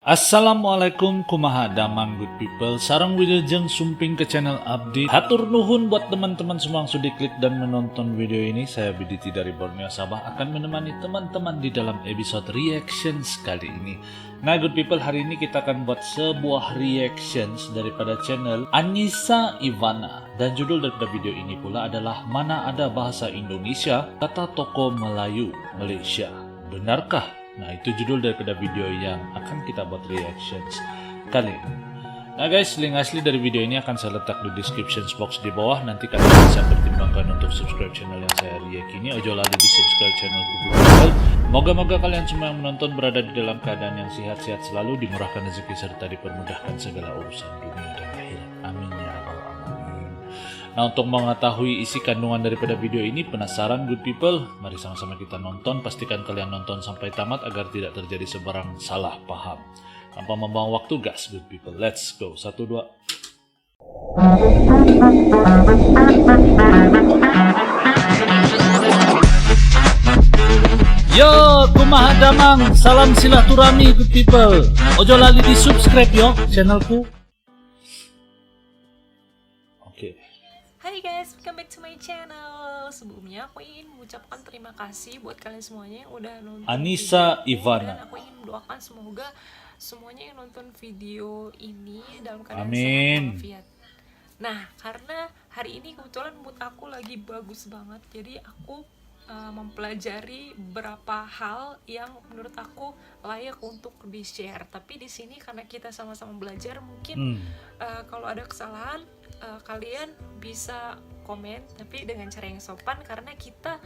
Assalamualaikum kumaha damang good people. Sarang wilujeng sumping ke channel Abdi. Hatur nuhun buat teman-teman semua yang sudah klik dan menonton video ini. Saya Biditi dari Borneo Sabah akan menemani teman-teman di dalam episode reactions kali ini. Nah good people, hari ini kita akan buat sebuah reactions daripada channel Anissa Ivana. Dan judul daripada video ini pula adalah Mana Ada Bahasa Indonesia Kata Toko Melayu Malaysia. Benarkah? Nah itu judul daripada video yang akan kita buat reactions kali ini. Nah guys, link asli dari video ini akan saya letak di description box di bawah. Nanti kalian bisa pertimbangkan untuk subscribe channel yang saya react ini. Ojo lali di subscribe channel Google. Moga-moga kalian semua yang menonton berada di dalam keadaan yang sehat-sehat selalu, dimurahkan rezeki serta dipermudahkan segala urusan dunia dan akhirat. Amin ya rabbal alamin. Nah untuk mengetahui isi kandungan daripada video ini, penasaran good people? Mari sama-sama kita nonton. Pastikan kalian nonton sampai tamat agar tidak terjadi sebarang salah paham. Tanpa membuang waktu gas good people, let's go. 1, 2. Yo, kumaha damang, salam silaturahmi good people. Ojo lali di subscribe yo channelku. Oke. Hai guys, welcome back to my channel. Sebelumnya aku ingin mengucapkan terima kasih buat kalian semuanya yang udah nonton Anissa video ini, Ivana. dan aku ingin mendoakan semoga semuanya yang nonton video ini dalam keadaan Amin. sehat walafiat. Nah, karena hari ini kebetulan mood aku lagi bagus banget, jadi aku mempelajari beberapa hal yang menurut aku layak untuk di-share. Tapi di sini karena kita sama-sama belajar, mungkin kalau ada kesalahan kalian bisa komen, tapi dengan cara yang sopan karena kita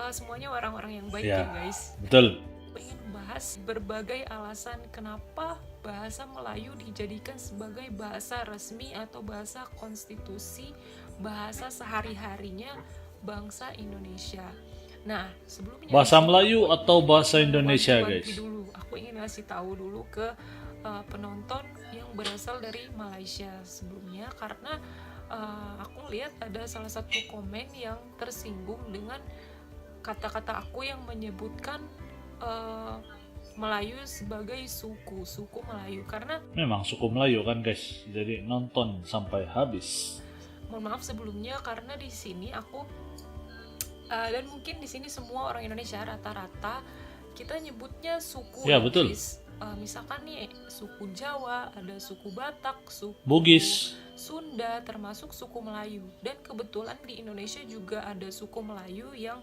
semuanya orang-orang yang baik ya guys. Betul. Aku ingin membahas berbagai alasan kenapa bahasa Melayu dijadikan sebagai bahasa resmi atau bahasa konstitusi, bahasa sehari-harinya bangsa Indonesia. Nah, sebelumnya Bahasa Melayu atau bahasa Indonesia, wanti-wanti guys? Dulu, aku ingin ngasih tahu dulu ke penonton yang berasal dari Malaysia sebelumnya, karena aku lihat ada salah satu komen yang tersinggung dengan kata-kata aku yang menyebutkan Melayu sebagai suku Melayu, karena Memang suku Melayu kan guys, jadi nonton sampai habis. mohon maaf sebelumnya karena di sini aku dan mungkin di sini semua orang Indonesia rata-rata kita nyebutnya suku Ya, betul. guys. Misalkan nih suku Jawa, ada suku Batak, suku Bugis. Sunda, termasuk suku Melayu. Dan kebetulan di Indonesia juga ada suku Melayu yang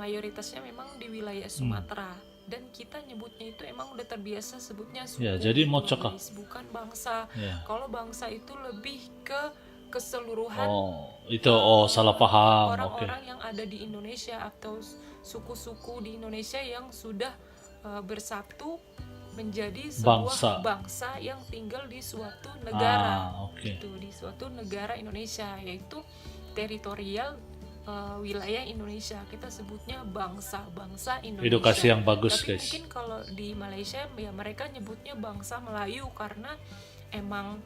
mayoritasnya memang di wilayah Sumatera. Dan kita nyebutnya itu emang udah terbiasa sebutnya suku. Ya, jadi mau gitu, cekak. guys, bukan bangsa. Ya. Kalau bangsa itu lebih ke keseluruhan Oh, itu salah paham. Oke. orang-orang yang ada di Indonesia atau suku-suku di Indonesia yang sudah bersatu menjadi sebuah bangsa yang tinggal di suatu negara, gitu, di suatu negara Indonesia, yaitu teritorial wilayah Indonesia. Kita sebutnya bangsa Indonesia. Edukasi yang bagus. Tapi guys. mungkin kalau di Malaysia ya mereka nyebutnya bangsa Melayu karena emang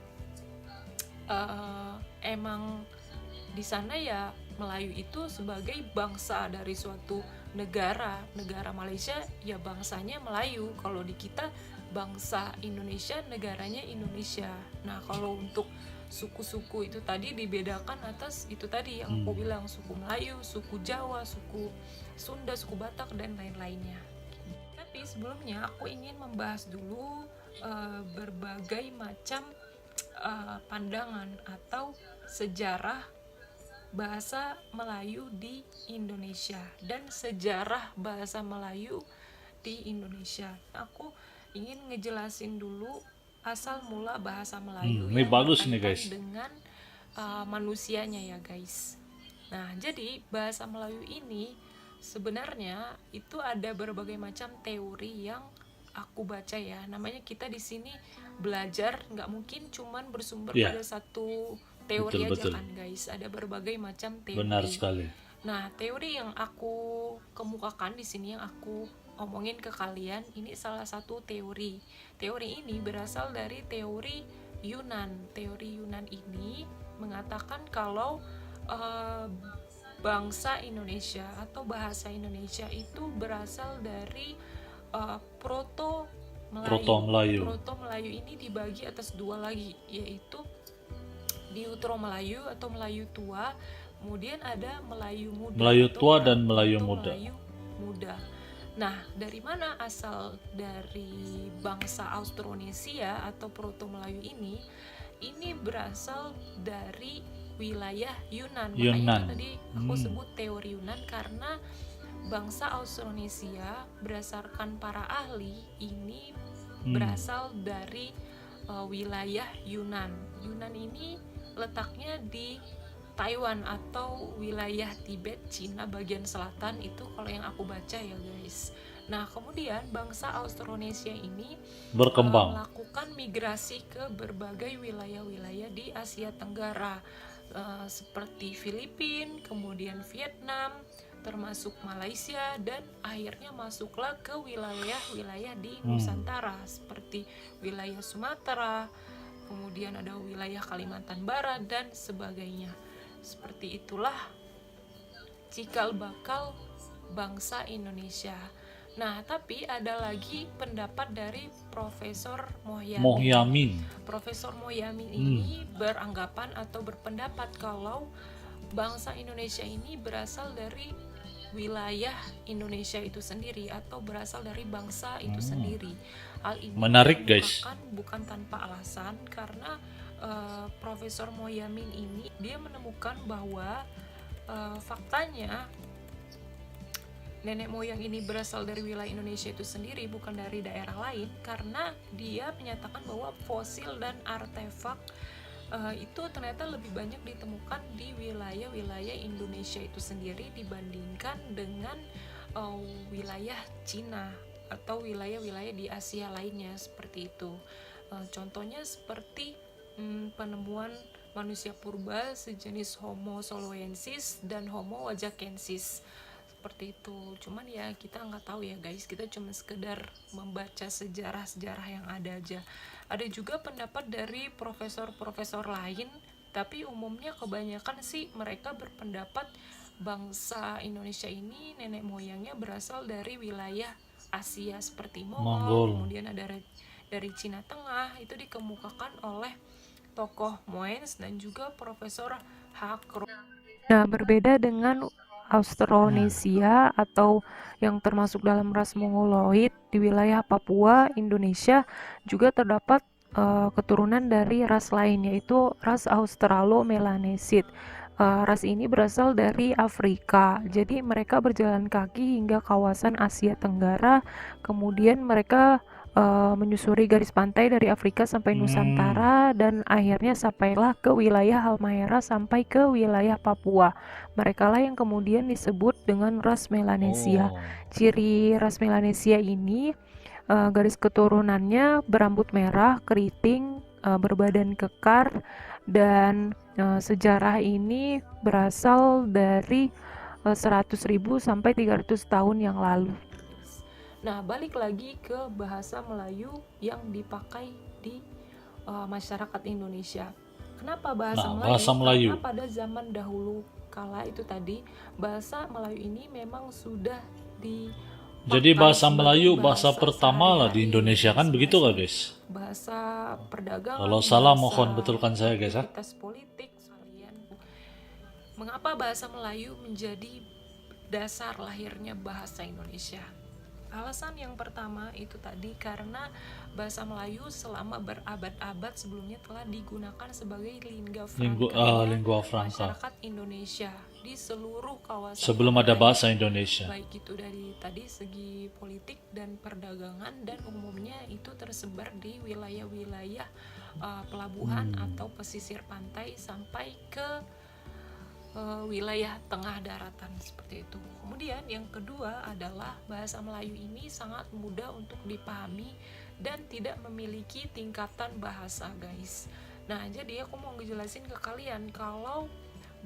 di sana ya Melayu itu sebagai bangsa dari suatu negara Malaysia ya bangsanya Melayu. Kalau di kita bangsa Indonesia, negaranya Indonesia. Nah kalau untuk suku-suku itu tadi dibedakan atas itu tadi yang aku bilang, suku Melayu, suku Jawa, suku Sunda, suku Batak dan lain-lainnya. Tapi sebelumnya aku ingin membahas dulu berbagai macam pandangan atau sejarah bahasa Melayu di Indonesia dan sejarah bahasa Melayu di Indonesia. Aku ingin ngejelasin dulu asal mula bahasa Melayu Ini yang bagus nih, berkaitan guys. dengan manusianya ya guys. Nah jadi bahasa Melayu ini sebenarnya itu ada berbagai macam teori yang aku baca ya. Namanya kita di sini belajar nggak mungkin cuman bersumber pada satu teori aja kan guys. Ada berbagai macam teori. Benar sekali. Nah, teori yang aku kemukakan di sini, yang aku omongin ke kalian, ini salah satu teori. Teori ini berasal dari teori Yunan. Teori Yunan ini mengatakan kalau bangsa Indonesia atau bahasa Indonesia itu berasal dari proto Melayu. Proto Melayu ini dibagi atas dua lagi, yaitu Neutro Melayu atau Melayu tua, kemudian ada Melayu Muda. Melayu tua dan Melayu Muda. Nah, dari mana asal dari bangsa Austronesia atau Proto Melayu ini? Ini berasal dari wilayah Yunan. Makanya tadi aku sebut teori Yunan, karena bangsa Austronesia berdasarkan para ahli ini berasal dari wilayah Yunan. Yunan ini letaknya di Taiwan atau wilayah Tibet, Cina bagian selatan, itu kalau yang aku baca ya guys. Nah, kemudian bangsa Austronesia ini berkembang, melakukan migrasi ke berbagai wilayah-wilayah di Asia Tenggara, seperti Filipina, kemudian Vietnam, termasuk Malaysia, dan akhirnya masuklah ke wilayah-wilayah di Nusantara seperti wilayah Sumatera, kemudian ada wilayah Kalimantan Barat dan sebagainya. Seperti itulah cikal bakal bangsa Indonesia. Nah, tapi ada lagi pendapat dari Profesor Mohyamin. Profesor Mohyamin ini beranggapan atau berpendapat kalau bangsa Indonesia ini berasal dari wilayah Indonesia itu sendiri atau berasal dari bangsa itu sendiri. Hal ini menarik guys, bukan tanpa alasan, karena Profesor Mohyamin ini dia menemukan bahwa faktanya nenek moyang ini berasal dari wilayah Indonesia itu sendiri, bukan dari daerah lain, karena dia menyatakan bahwa fosil dan artefak itu ternyata lebih banyak ditemukan di wilayah-wilayah Indonesia itu sendiri dibandingkan dengan wilayah Cina atau wilayah-wilayah di Asia lainnya, seperti itu. Contohnya seperti penemuan manusia purba sejenis Homo soloensis dan Homo wajakensis, seperti itu. Cuman ya kita nggak tahu ya guys, kita cuma sekedar membaca sejarah-sejarah yang ada aja. Ada juga pendapat dari profesor-profesor lain, tapi umumnya kebanyakan sih mereka berpendapat bangsa Indonesia ini nenek moyangnya berasal dari wilayah Asia seperti Mongol. Kemudian ada dari Cina Tengah, itu dikemukakan oleh tokoh Moens dan juga Profesor Hakro. Nah, berbeda dengan Austronesia atau yang termasuk dalam ras Mongoloid di wilayah Papua, Indonesia juga terdapat keturunan dari ras lain, yaitu ras Australo-Melanesid. Ras ini berasal dari Afrika, jadi mereka berjalan kaki hingga kawasan Asia Tenggara, kemudian mereka menyusuri garis pantai dari Afrika sampai Nusantara, dan akhirnya sampailah ke wilayah Halmahera sampai ke wilayah Papua. Mereka lah yang kemudian disebut dengan ras Melanesia. Ciri ras Melanesia ini garis keturunannya berambut merah, keriting, berbadan kekar, dan sejarah ini berasal dari 100.000 sampai 300 tahun yang lalu. Nah, balik lagi ke bahasa Melayu yang dipakai di masyarakat Indonesia. Kenapa bahasa Melayu? Karena pada zaman dahulu kala itu tadi, bahasa Melayu ini memang sudah jadi bahasa Melayu bahasa pertama lah di Indonesia kan, begitu gak guys? Bahasa perdagangan. Kalau salah mohon betulkan saya guys ya. Politik, mengapa bahasa Melayu menjadi dasar lahirnya bahasa Indonesia? Alasan yang pertama itu tadi karena bahasa Melayu selama berabad-abad sebelumnya telah digunakan sebagai lingua franca masyarakat Indonesia di seluruh kawasan sebelum ada bahasa Indonesia. Baik itu dari tadi segi politik dan perdagangan, dan umumnya itu tersebar di wilayah-wilayah pelabuhan atau pesisir pantai sampai ke wilayah tengah daratan, seperti itu. Kemudian yang kedua adalah bahasa Melayu ini sangat mudah untuk dipahami dan tidak memiliki tingkatan bahasa guys. Nah, jadi aku mau ngejelasin ke kalian kalau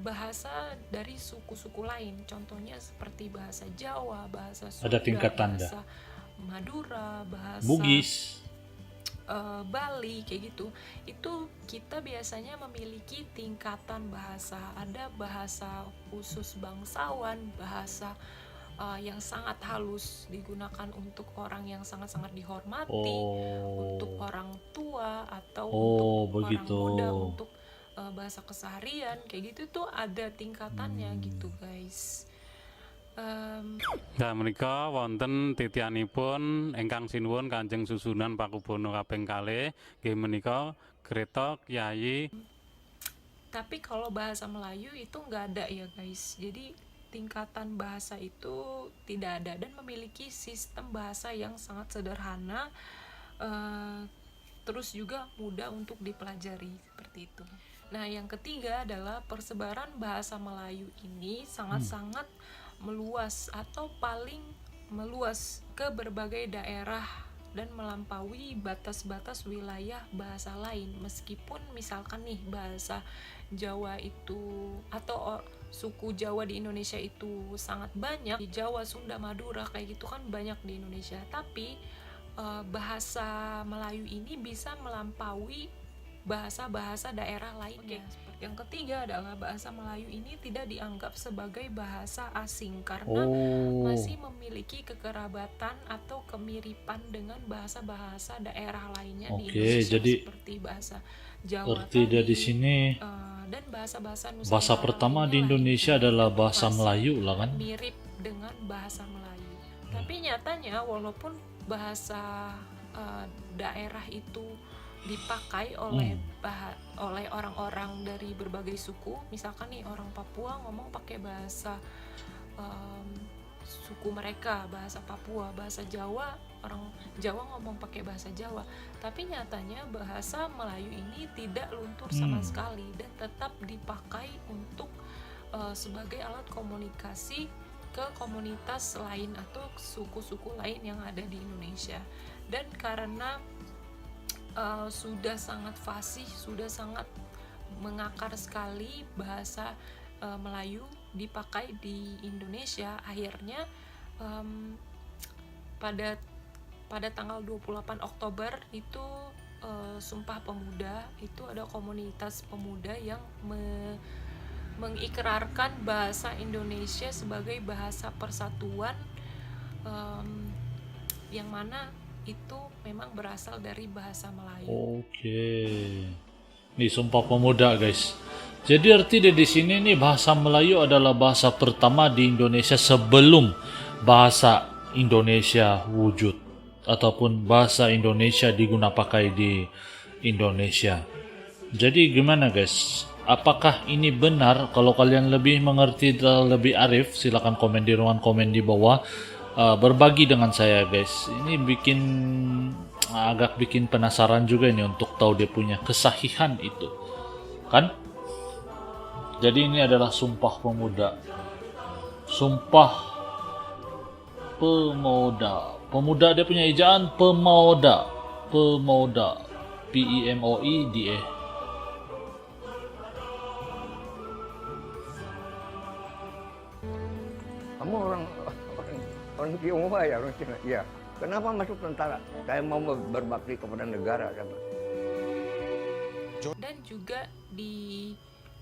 bahasa dari suku-suku lain, contohnya seperti bahasa Jawa, bahasa Sunda, bahasa Madura, bahasa Bugis, Bali, kayak gitu, itu kita biasanya memiliki tingkatan bahasa. Ada bahasa khusus bangsawan, bahasa yang sangat halus, digunakan untuk orang yang sangat-sangat dihormati, untuk Oh. orang tua atau untuk Oh, orang begitu. muda, untuk bahasa keseharian kayak gitu tuh ada tingkatannya gitu guys. Nah, menika wonten titianipun ingkang sinuwun Kanjeng Susunan Pakubono kaping kalih nggih menika Kreta Kyai. Tapi kalau bahasa Melayu itu nggak ada ya guys. Jadi tingkatan bahasa itu tidak ada dan memiliki sistem bahasa yang sangat sederhana, terus juga mudah untuk dipelajari seperti itu. Nah, yang ketiga adalah persebaran bahasa Melayu ini sangat-sangat meluas atau paling meluas ke berbagai daerah dan melampaui batas-batas wilayah bahasa lain. Meskipun misalkan nih bahasa Jawa itu atau suku Jawa di Indonesia itu sangat banyak, di Jawa, Sunda, Madura kayak gitu kan banyak di Indonesia, tapi bahasa Melayu ini bisa melampaui bahasa-bahasa daerah lainnya. Yang ketiga adalah bahasa Melayu ini tidak dianggap sebagai bahasa asing karena masih memiliki kekerabatan atau kemiripan dengan bahasa-bahasa daerah lainnya di Indonesia, jadi seperti bahasa Jawa arti tadi, dari sini dan bahasa-bahasa bahasa Nusantara pertama lainnya di lah Indonesia intinya adalah itu bahasa masih Melayu lah kan. mirip dengan bahasa Melayu. Tapi nyatanya walaupun bahasa daerah itu dipakai oleh oleh orang-orang dari berbagai suku, misalkan nih orang Papua ngomong pakai bahasa suku mereka, bahasa Papua, bahasa Jawa, orang Jawa ngomong pakai bahasa Jawa, tapi nyatanya bahasa Melayu ini tidak luntur sama sekali dan tetap dipakai untuk sebagai alat komunikasi ke komunitas lain atau suku-suku lain yang ada di Indonesia. Dan karena sudah sangat fasih, sudah sangat mengakar sekali bahasa Melayu dipakai di Indonesia, akhirnya pada tanggal 28 Oktober itu Sumpah Pemuda, itu ada komunitas pemuda yang mengikrarkan bahasa Indonesia sebagai bahasa persatuan, yang mana itu memang berasal dari bahasa Melayu. Oke. Nih Sumpah Pemuda guys. Jadi arti di sini nih bahasa Melayu adalah bahasa pertama di Indonesia sebelum bahasa Indonesia wujud ataupun bahasa Indonesia digunakan pakai di Indonesia. Jadi gimana guys? Apakah ini benar? Kalau kalian lebih mengerti dan lebih arif, silakan komen di ruang komen di bawah. Berbagi dengan saya guys. Ini agak bikin penasaran juga ini untuk tahu dia punya kesahihan itu kan. Jadi ini adalah Sumpah Pemuda. Sumpah Pemuda. Pemuda dia punya ejaan Pemoda. Pemoda. PEMOIDA. Kamu orang Tionghoa ya, orang Cina? Iya. Kenapa masuk tentara? Saya mau berbakti kepada negara. Dan juga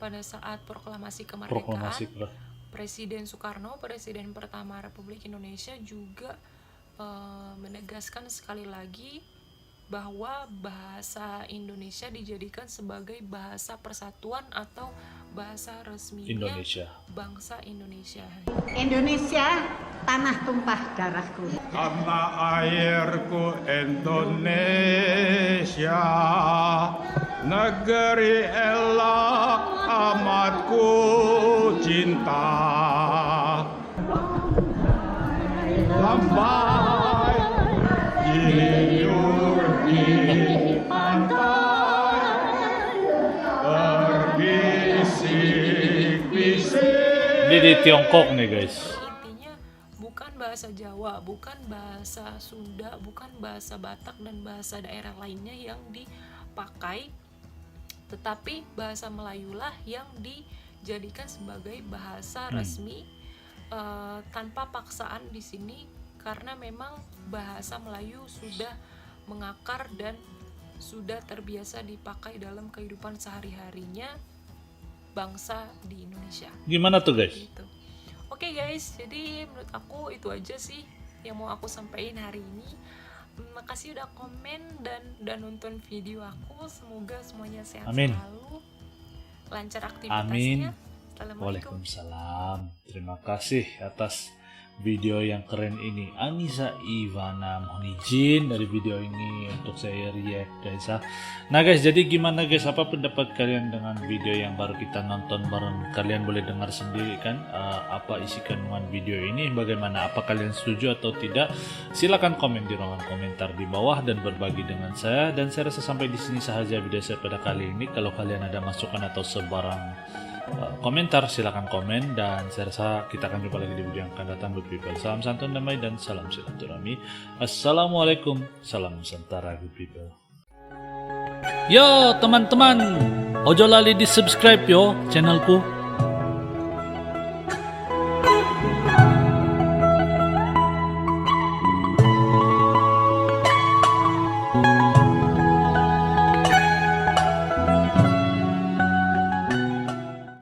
pada saat proklamasi kemerdekaan, Presiden Soekarno, Presiden pertama Republik Indonesia juga menegaskan sekali lagi bahwa bahasa Indonesia dijadikan sebagai bahasa persatuan atau bahasa resminya Indonesia. Bangsa Indonesia. Indonesia, tanah tumpah darahku. Tanah airku Indonesia, negeri elok amatku cinta. Lambai tidur di pantai, berbisik-bisik. Ini di Tiongkok nih guys. Intinya bukan bahasa Jawa, bukan bahasa Sunda, bukan bahasa Batak dan bahasa daerah lainnya yang dipakai, tetapi bahasa Melayulah yang dijadikan sebagai bahasa resmi tanpa paksaan di sini, karena memang bahasa Melayu sudah mengakar dan sudah terbiasa dipakai dalam kehidupan sehari-harinya bangsa di Indonesia. Gimana tuh guys? Gitu. Oke guys, jadi menurut aku itu aja sih yang mau aku sampaikan hari ini. Makasih udah komen dan nonton video aku. Semoga semuanya sehat Amin. selalu, lancar aktivitasnya. Amin. Assalamualaikum. Waalaikumsalam. Terima kasih atas video yang keren ini. Anissa Ivana, mohon izin dari video ini untuk saya react guys. Nah guys, jadi gimana guys, apa pendapat kalian dengan video yang baru kita nonton bareng? Kalian boleh dengar sendiri kan apa isi kandungan video ini, bagaimana, apa kalian setuju atau tidak? Silakan komen di ruangan komentar di bawah dan berbagi dengan saya. Dan saya rasa sampai di sini saja video saya pada kali ini. Kalau kalian ada masukan atau sebarang komentar, silakan komen, dan saya rasa kita akan jumpa lagi di video yang akan datang. Good people, salam santun, damai, dan salam silaturahmi. Assalamualaikum, salam Nusantara good people. Yo teman-teman, ojo lali di subscribe yo channelku.